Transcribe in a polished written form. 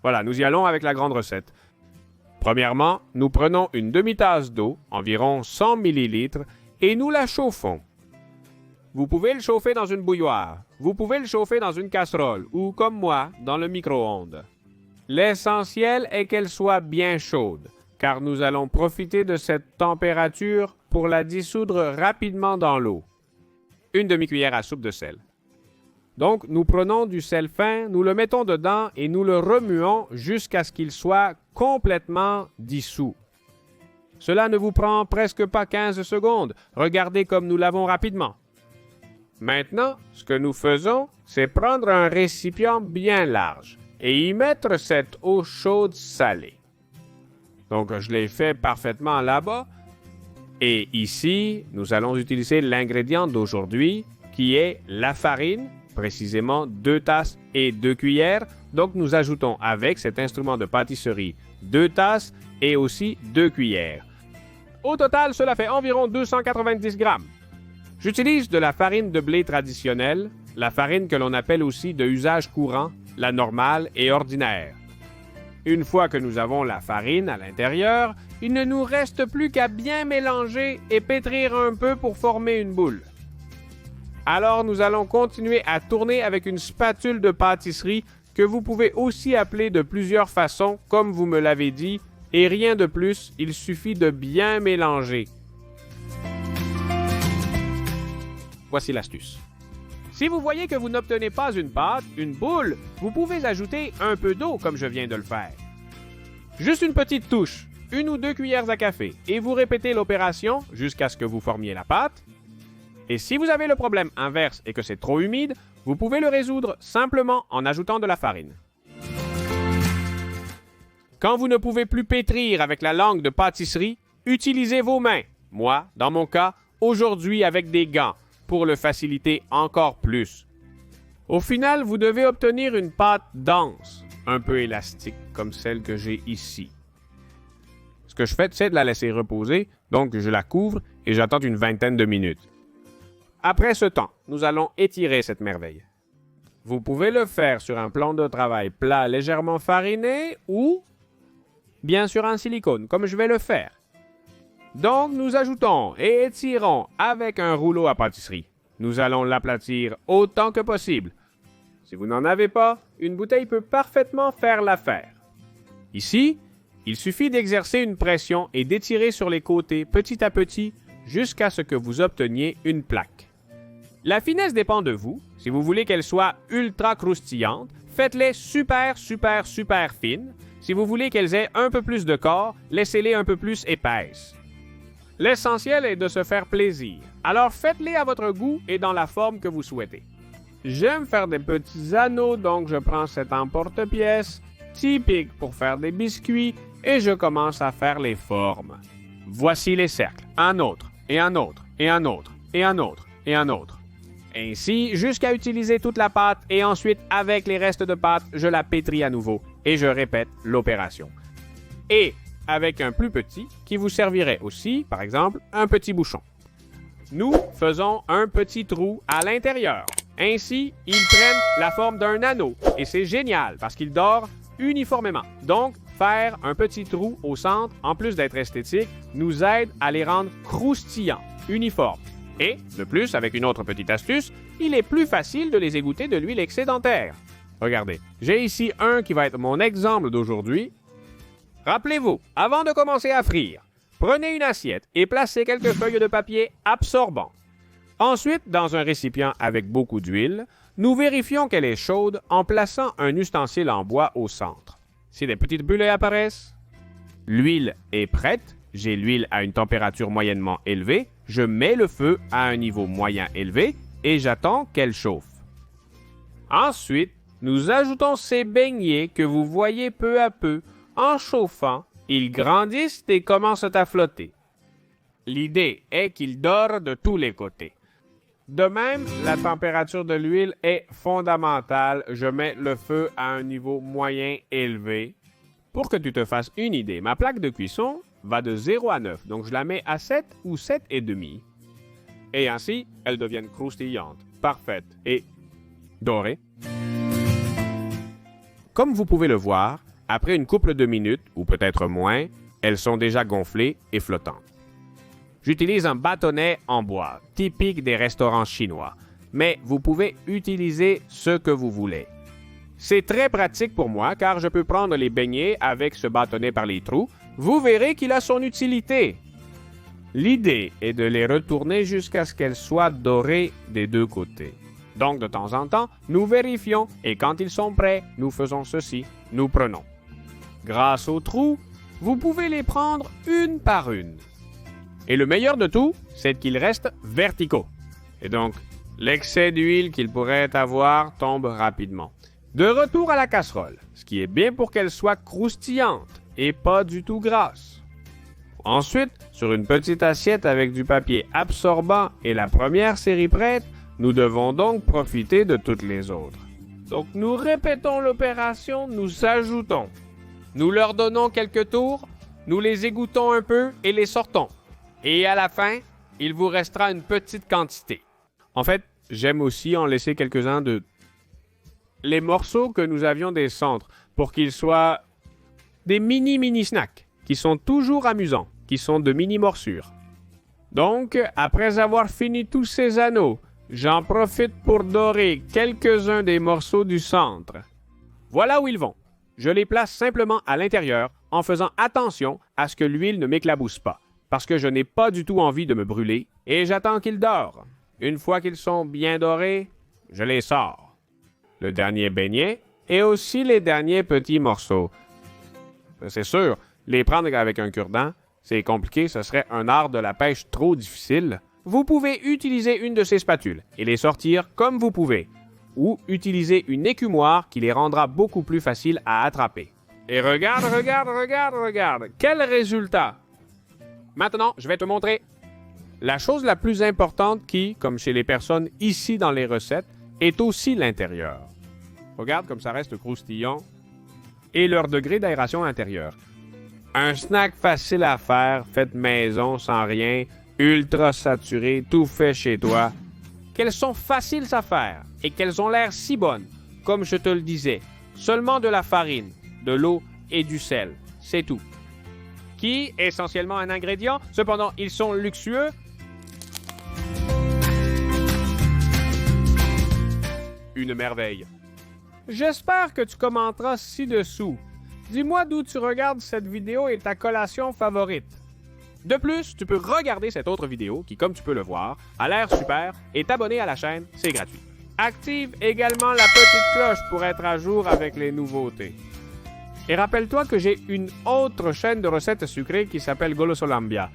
Voilà, nous y allons avec la grande recette. Premièrement, nous prenons une demi-tasse d'eau, environ 100 ml, et nous la chauffons. Vous pouvez le chauffer dans une bouilloire, vous pouvez le chauffer dans une casserole ou, comme moi, dans le micro-ondes. L'essentiel est qu'elle soit bien chaude, car nous allons profiter de cette température pour la dissoudre rapidement dans l'eau. Une demi-cuillère à soupe de sel. Donc, nous prenons du sel fin, nous le mettons dedans et nous le remuons jusqu'à ce qu'il soit complètement dissous. Cela ne vous prend presque pas 15 secondes. Regardez comme nous l'avons rapidement. Maintenant, ce que nous faisons, c'est prendre un récipient bien large et y mettre cette eau chaude salée. Donc, je l'ai fait parfaitement là-bas. Et ici, nous allons utiliser l'ingrédient d'aujourd'hui, qui est la farine, précisément 2 tasses et 2 cuillères. Donc, nous ajoutons avec cet instrument de pâtisserie 2 tasses et aussi 2 cuillères. Au total, cela fait environ 290 grammes. J'utilise de la farine de blé traditionnelle, la farine que l'on appelle aussi de usage courant, la normale et ordinaire. Une fois que nous avons la farine à l'intérieur, il ne nous reste plus qu'à bien mélanger et pétrir un peu pour former une boule. Alors nous allons continuer à tourner avec une spatule de pâtisserie que vous pouvez aussi appeler de plusieurs façons, comme vous me l'avez dit, et rien de plus, il suffit de bien mélanger. Voici l'astuce. Si vous voyez que vous n'obtenez pas une pâte, une boule, vous pouvez ajouter un peu d'eau comme je viens de le faire. Juste une petite touche, 1 ou 2 cuillères à café, et vous répétez l'opération jusqu'à ce que vous formiez la pâte. Et si vous avez le problème inverse et que c'est trop humide, vous pouvez le résoudre simplement en ajoutant de la farine. Quand vous ne pouvez plus pétrir avec la langue de pâtisserie, utilisez vos mains. Moi, dans mon cas, aujourd'hui avec des gants, pour le faciliter encore plus. Au final, vous devez obtenir une pâte dense, un peu élastique, comme celle que j'ai ici. Ce que je fais, c'est de la laisser reposer, donc je la couvre et j'attends une vingtaine de minutes. Après ce temps, nous allons étirer cette merveille. Vous pouvez le faire sur un plan de travail plat légèrement fariné ou bien sur un silicone, comme je vais le faire. Donc, nous ajoutons et étirons avec un rouleau à pâtisserie. Nous allons l'aplatir autant que possible. Si vous n'en avez pas, une bouteille peut parfaitement faire l'affaire. Ici, il suffit d'exercer une pression et d'étirer sur les côtés petit à petit jusqu'à ce que vous obteniez une plaque. La finesse dépend de vous. Si vous voulez qu'elle soit ultra croustillante, faites-les super fines. Si vous voulez qu'elles aient un peu plus de corps, laissez-les un peu plus épaisses. L'essentiel est de se faire plaisir. Alors faites-les à votre goût et dans la forme que vous souhaitez. J'aime faire des petits anneaux, donc je prends cet emporte-pièce, typique pour faire des biscuits, et je commence à faire les formes. Voici les cercles. Un autre, et un autre, et un autre, et un autre, et un autre. Ainsi, jusqu'à utiliser toute la pâte, et ensuite, avec les restes de pâte, je la pétris à nouveau, et je répète l'opération. Et avec un plus petit qui vous servirait aussi, par exemple, un petit bouchon. Nous faisons un petit trou à l'intérieur. Ainsi, ils prennent la forme d'un anneau et c'est génial parce qu'ils dorent uniformément. Donc, faire un petit trou au centre, en plus d'être esthétique, nous aide à les rendre croustillants, uniformes. Et, de plus, avec une autre petite astuce, il est plus facile de les égoutter de l'huile excédentaire. Regardez, j'ai ici un qui va être mon exemple d'aujourd'hui. Rappelez-vous, avant de commencer à frire, prenez une assiette et placez quelques feuilles de papier absorbant. Ensuite, dans un récipient avec beaucoup d'huile, nous vérifions qu'elle est chaude en plaçant un ustensile en bois au centre. Si des petites bulles apparaissent, l'huile est prête. J'ai l'huile à une température moyennement élevée. Je mets le feu à un niveau moyen élevé et j'attends qu'elle chauffe. Ensuite, nous ajoutons ces beignets que vous voyez peu à peu. En chauffant, ils grandissent et commencent à flotter. L'idée est qu'ils dorent de tous les côtés. De même, la température de l'huile est fondamentale. Je mets le feu à un niveau moyen élevé. Pour que tu te fasses une idée, ma plaque de cuisson va de 0 à 9, donc je la mets à 7 ou 7,5. Et ainsi, elles deviennent croustillantes, parfaites et dorées. Comme vous pouvez le voir, Après une couple de minutes, ou peut-être moins, elles sont déjà gonflées et flottantes. J'utilise un bâtonnet en bois, typique des restaurants chinois, mais vous pouvez utiliser ce que vous voulez. C'est très pratique pour moi car je peux prendre les beignets avec ce bâtonnet par les trous. Vous verrez qu'il a son utilité. L'idée est de les retourner jusqu'à ce qu'elles soient dorées des deux côtés. Donc, de temps en temps, nous vérifions et quand ils sont prêts, nous faisons ceci, nous prenons. Grâce aux trous, vous pouvez les prendre une par une. Et le meilleur de tout, c'est qu'ils restent verticaux. Et donc, l'excès d'huile qu'ils pourraient avoir tombe rapidement. De retour à la casserole, ce qui est bien pour qu'elle soit croustillante et pas du tout grasse. Ensuite, sur une petite assiette avec du papier absorbant et la première série prête, nous devons donc profiter de toutes les autres. Donc nous répétons l'opération, nous ajoutons. Nous leur donnons quelques tours, nous les égouttons un peu et les sortons. Et à la fin, il vous restera une petite quantité. En fait, j'aime aussi en laisser quelques-uns de les morceaux que nous avions des centres pour qu'ils soient des mini snacks qui sont toujours amusants, qui sont de mini morsures. Donc, après avoir fini tous ces anneaux, j'en profite pour dorer quelques-uns des morceaux du centre. Voilà où ils vont. Je les place simplement à l'intérieur en faisant attention à ce que l'huile ne m'éclabousse pas, parce que je n'ai pas du tout envie de me brûler et j'attends qu'ils dorent. Une fois qu'ils sont bien dorés, je les sors. Le dernier beignet et aussi les derniers petits morceaux. C'est sûr, les prendre avec un cure-dent, c'est compliqué, ce serait un art de la pêche trop difficile. Vous pouvez utiliser une de ces spatules et les sortir comme vous pouvez, ou utiliser une écumoire qui les rendra beaucoup plus faciles à attraper. Et regarde, quel résultat! Maintenant, je vais te montrer. La chose la plus importante qui, comme chez les personnes ici dans les recettes, est aussi l'intérieur. Regarde comme ça reste croustillant. Et leur degré d'aération intérieure. Un snack facile à faire, fait maison, sans rien, ultra saturé, tout fait chez toi. Qu'elles sont faciles à faire et qu'elles ont l'air si bonnes. Comme je te le disais, seulement de la farine, de l'eau et du sel. C'est tout. Qui, essentiellement un ingrédient, cependant ils sont luxueux. Une merveille. J'espère que tu commenteras ci-dessous. Dis-moi d'où tu regardes cette vidéo et ta collation favorite. De plus, tu peux regarder cette autre vidéo qui, comme tu peux le voir, a l'air super et t'abonner à la chaîne, c'est gratuit. Active également la petite cloche pour être à jour avec les nouveautés. Et rappelle-toi que j'ai une autre chaîne de recettes sucrées qui s'appelle Golosolambia.